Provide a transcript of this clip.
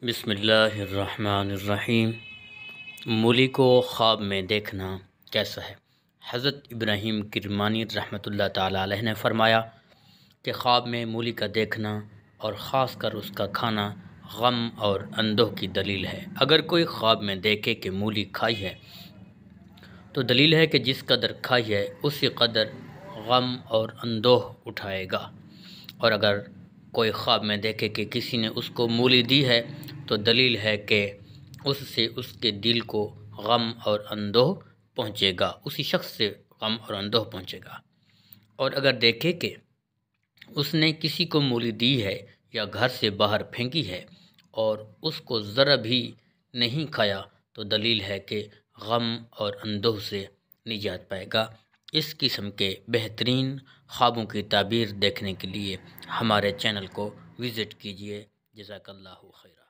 بسم اللہ الرحمن الرحیم۔ مولی کو خواب میں دیکھنا کیسا ہے؟ حضرت ابراہیم کرمانی رحمۃ اللہ تعالیٰ علیہ نے فرمایا کہ خواب میں مولی کا دیکھنا اور خاص کر اس کا کھانا غم اور اندوہ کی دلیل ہے۔ اگر کوئی خواب میں دیکھے کہ مولی کھائی ہے تو دلیل ہے کہ جس قدر کھائی ہے اسی قدر غم اور اندوہ اٹھائے گا، اور اگر کوئی خواب میں دیکھے کہ کسی نے اس کو مولی دی ہے تو دلیل ہے کہ اس سے اس کے دل کو غم اور اندوہ پہنچے گا، اسی شخص سے غم اور اندوہ پہنچے گا۔ اور اگر دیکھے کہ اس نے کسی کو مولی دی ہے یا گھر سے باہر پھینکی ہے اور اس کو ذرا بھی نہیں کھایا تو دلیل ہے کہ غم اور اندوہ سے نجات پائے گا۔ اس قسم کے بہترین خوابوں کی تعبیر دیکھنے کے لیے ہمارے چینل کو وزٹ کیجیے۔ جزاک اللہ خیرہ۔